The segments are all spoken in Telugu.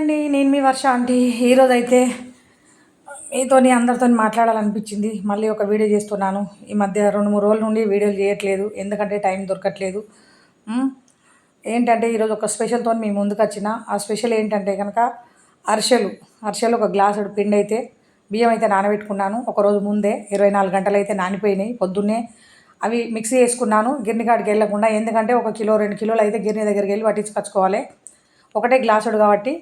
అండి, నేను మీ వర్ష ఆంటీ. ఈరోజైతే మీతోని అందరితో మాట్లాడాలనిపించింది. మళ్ళీ ఒక వీడియో చేస్తున్నాను. ఈ మధ్య 2-3 రోజుల నుండి వీడియోలు చేయట్లేదు, ఎందుకంటే టైం దొరకట్లేదు. ఉమ్, ఏంటంటే ఈరోజు ఒక స్పెషల్తో మీ ముందుకు వచ్చిన. ఆ స్పెషల్ ఏంటంటే కనుక అరిసెలు ఒక గ్లాసుడు పిండి అయితే బియ్యం అయితే నానబెట్టుకున్నాను. ఒకరోజు ముందే 24 గంటలు అయితే నానిపోయినాయి. పొద్దున్నే అవి మిక్సీ వేసుకున్నాను, గిర్ని కాడికి వెళ్ళకుండా. ఎందుకంటే 1 కిలో 2 కిలోలు అయితే గిర్ని దగ్గరికి వెళ్ళి పట్టించుకొచ్చుకోవాలి. ఒకటే గ్లాసుడు కాబట్టి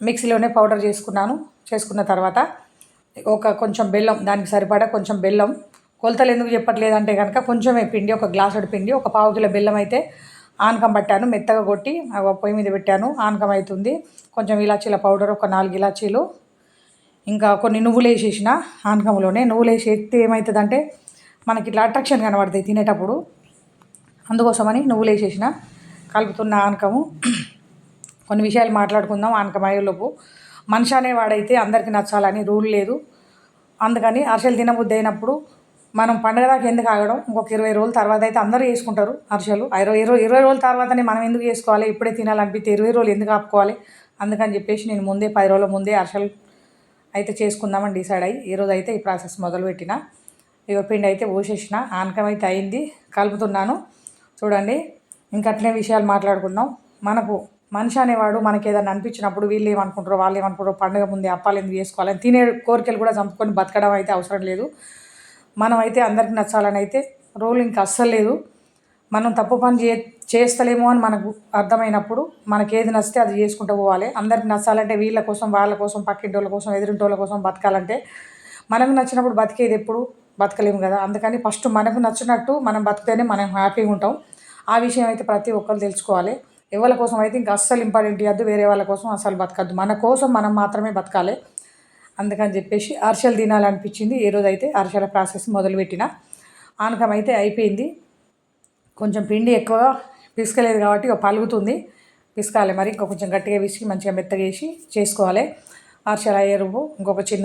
మిక్సీలోనే పౌడర్ చేసుకున్న తర్వాత కొంచెం బెల్లం, దానికి సరిపడా కొంచెం బెల్లం. కొలతలు ఎందుకు చెప్పట్లేదంటే కనుక కొంచెమే పిండి, ఒక గ్లాసుడు పిండి, ఒక పావు కిలో బెల్లం అయితే ఆనకం పట్టాను, మెత్తగా కొట్టి పొయ్యి మీద పెట్టాను. ఆనకం అవుతుంది. కొంచెం ఇలాచీల పౌడర్, ఒక 4 ఇలాచీలు, ఇంకా కొన్ని నువ్వులు వేసేసిన ఆనకంలోనే. నువ్వులు వేసి ఎత్తే ఏమవుతుందంటే మనకి ఇట్లా అట్రాక్షన్ కనబడుతుంది తినేటప్పుడు. అందుకోసమని నువ్వులు వేసేసిన. కలుపుతున్న ఆనకము. కొన్ని విషయాలు మాట్లాడుకుందాం ఆనకం అయ్యేలోపు. మనిషి అనేవాడైతే అందరికీ నచ్చాలని రూల్ లేదు. అందుకని అరిసెలు తినబుద్ధి అయినప్పుడు మనం పండగ దాకా ఎందుకు ఆగడం, ఇంకొక 20 రోజుల తర్వాత అయితే అందరూ చేసుకుంటారు అరిసెలు. 20 రోజుల తర్వాతనే మనం ఎందుకు చేసుకోవాలి, ఇప్పుడే తినాలనిపిస్తే 20 రోజులు ఎందుకు ఆపుకోవాలి. అందుకని చెప్పేసి నేను ముందే 10 రోజుల ముందే అరిసెలు అయితే చేసుకుందామని డిసైడ్ అయ్యి ఈరోజు అయితే ఈ ప్రాసెస్ మొదలుపెట్టిన. ఇక పిండి అయితే పోసేసిన, ఆనకం అయితే అయింది, కలుపుతున్నాను. చూడండి, ఇంకా అట్లే విషయాలు మాట్లాడుకుందాం. మనిషి అనేవాడు మనకి ఏదైనా అనిపించినప్పుడు వీళ్ళు ఏమనుకుంటారో వాళ్ళు ఏమనుకుంటారో, పండుగ ముందే అప్పాలు ఎందుకు చేసుకోవాలని తినే కోరికలు కూడా చంపుకొని బతకడం అయితే అవసరం లేదు. మనం అయితే అందరికి నచ్చాలని అయితే రూల్ ఇంకా అస్సలు లేదు. మనం తప్పు పని చేస్తలేమో అని మనకు అర్థమైనప్పుడు మనకి ఏది నచ్చితే అది చేసుకుంటూ పోవాలి. అందరికి నచ్చాలంటే వీళ్ళ కోసం, వాళ్ళ కోసం, పక్కింటి వాళ్ళ కోసం, ఎదురింటి వాళ్ళ కోసం బతకాలంటే మనకు నచ్చినప్పుడు బతికేది ఎప్పుడు బతకలేము కదా. అందుకని ఫస్ట్ మనకు నచ్చినట్టు మనం బతికితేనే మనం హ్యాపీగా ఉంటాం. ఆ విషయం అయితే ప్రతి ఒక్కరు తెలుసుకోవాలి. ఎవరి కోసం అయితే ఇంకా అస్సలు ఇంపార్టెంట్ ఇవ్వద్దు, వేరే వాళ్ళ కోసం అస్సలు బతకద్దు. మన కోసం మనం మాత్రమే బతకాలి. అందుకని చెప్పేసి అరిసెలు తినాలనిపించింది. ఈ రోజు అయితే అరిసెల ప్రాసెస్ మొదలుపెట్టిన. ఆనకం అయితే అయిపోయింది. కొంచెం పిండి ఎక్కువగా పిసకలేదు కాబట్టి పలుగుతుంది, పిసకాలి మరి. ఇంకా కొంచెం గట్టిగా పిసికి మంచిగా మెత్తగా వేసి చేసుకోవాలి అరిసెలు అయ్యేరువు.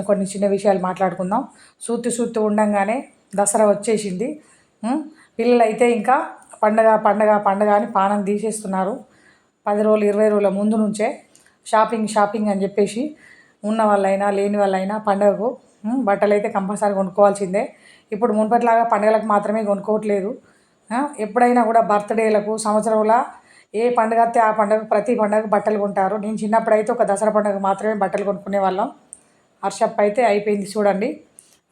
కొన్ని చిన్న విషయాలు మాట్లాడుకుందాం. సూత్తి ఉండంగానే దసరా వచ్చేసింది. పిల్లలు అయితే ఇంకా పండగ అని పానం తీసేస్తున్నారు. 10 రోజులు 20 రోజుల ముందు నుంచే షాపింగ్ అని చెప్పేసి ఉన్న వాళ్ళైనా లేని వాళ్ళైనా పండగకు బట్టలు అయితే కంపల్సరీ కొనుక్కోవాల్సిందే. ఇప్పుడు మునుపటిలాగా పండుగలకు మాత్రమే కొనుక్కోవట్లేదు. ఎప్పుడైనా కూడా బర్త్డేలకు, సంవత్సరంలో ఏ పండుగ వస్తే ఆ పండుగ, ప్రతి పండుగకు బట్టలు కొంటారు. నేను చిన్నప్పుడు అయితే ఒక దసరా పండుగ మాత్రమే బట్టలు కొనుక్కునే వాళ్ళం. అరిసెప్ప అయితే అయిపోయింది. చూడండి,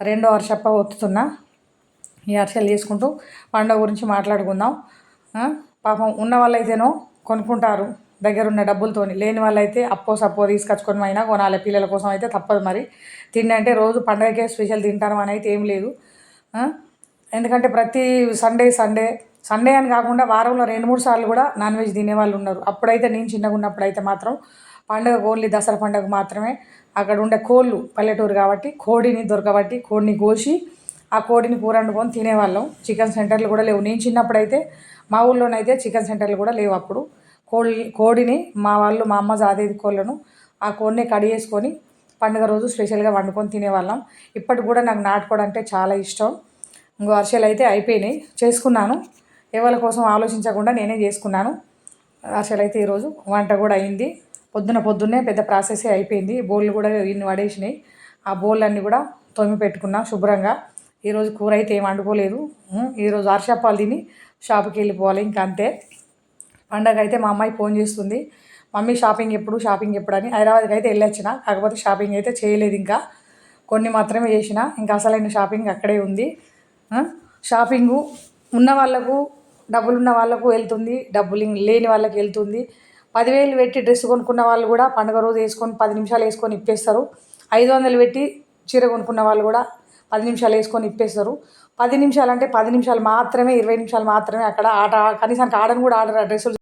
2వ అరిసెప్ప ఒత్తుతున్నా. ఈ అరిసెలు చేసుకుంటూ పండుగ గురించి మాట్లాడుకుందాం. పాపం ఉన్న వాళ్ళైతేనో కొనుక్కుంటారు దగ్గరున్న డబ్బులతోని, లేని వాళ్ళైతే అప్పో సప్పో తీసుకొచ్చుకొని అయినా కొనాలి. పిల్లల కోసం అయితే తప్పదు మరి. తిండి అంటే రోజు పండగకే స్పెషల్ తింటాను అని అయితే ఏం లేదు. ఎందుకంటే ప్రతి సండే అని కాకుండా వారంలో 2-3 సార్లు కూడా నాన్ వెజ్ తినేవాళ్ళు ఉన్నారు. అప్పుడైతే నేను చిన్నగా ఉన్నప్పుడు అయితే మాత్రం పండుగ ఓన్లీ దసరా పండుగ మాత్రమే. అక్కడ ఉండే కోళ్ళు పల్లెటూరు కాబట్టి కోడిని దొరకబట్టి కోడిని కోసి ఆ కోడిని కూర వండుకొని తినేవాళ్ళం. చికెన్ సెంటర్లు కూడా లేవు. నేను చిన్నప్పుడు అయితే మా ఊళ్ళోనైతే చికెన్ సెంటర్లు కూడా లేవు. అప్పుడు కోడిని మా అమ్మ జాదేది కోళ్ళను, ఆ కోడిని కడిగేసుకొని పండుగ రోజు స్పెషల్గా వండుకొని తినేవాళ్ళం. ఇప్పటికి కూడా నాకు నాటుకోవడం అంటే చాలా ఇష్టం. ఇంకో అరిసెలు అయితే అయిపోయినాయి, చేసుకున్నాను. ఎవరి కోసం ఆలోచించకుండా నేనే చేసుకున్నాను. అరిసెలు అయితే ఈరోజు వంట కూడా అయింది. పొద్దున్నే పెద్ద ప్రాసెసే అయిపోయింది. బోళ్ళు కూడా ఇన్ని పడేసినాయి. ఆ బోళ్ళన్నీ కూడా తొమ్మి పెట్టుకున్నా శుభ్రంగా. ఈరోజు కూర అయితే ఏం వండుకోలేదు. ఈరోజు అరిసెప్పాలు తిని షాపుకి వెళ్ళిపోవాలి, ఇంకా అంతే. పండగ అయితే మా అమ్మాయి ఫోన్ చేస్తుంది, మమ్మీ షాపింగ్ ఎప్పుడు అని. హైదరాబాద్కి అయితే వెళ్ళొచ్చిన, కాకపోతే షాపింగ్ అయితే చేయలేదు. ఇంకా కొన్ని మాత్రమే చేసిన, ఇంకా అసలైన షాపింగ్ అక్కడే ఉంది. షాపింగు ఉన్న వాళ్ళకు, డబ్బులున్న వాళ్ళకు వెళ్తుంది, డబ్బులు లేని వాళ్ళకి వెళ్తుంది. 10,000 పెట్టి డ్రెస్ కొనుక్కున్న వాళ్ళు కూడా పండుగ రోజు వేసుకొని 10 నిమిషాలు వేసుకొని ఇప్పేస్తారు. 500 పెట్టి చీర కొనుక్కున్న వాళ్ళు కూడా 10 నిమిషాలు వేసుకొని ఇప్పేస్తారు. 10 నిమిషాలు అంటే 10 నిమిషాలు మాత్రమే, 20 నిమిషాలు మాత్రమే అక్కడ ఆట. కనీసానికి ఆడను కూడా ఆడరు ఆ డ్రెస్సులు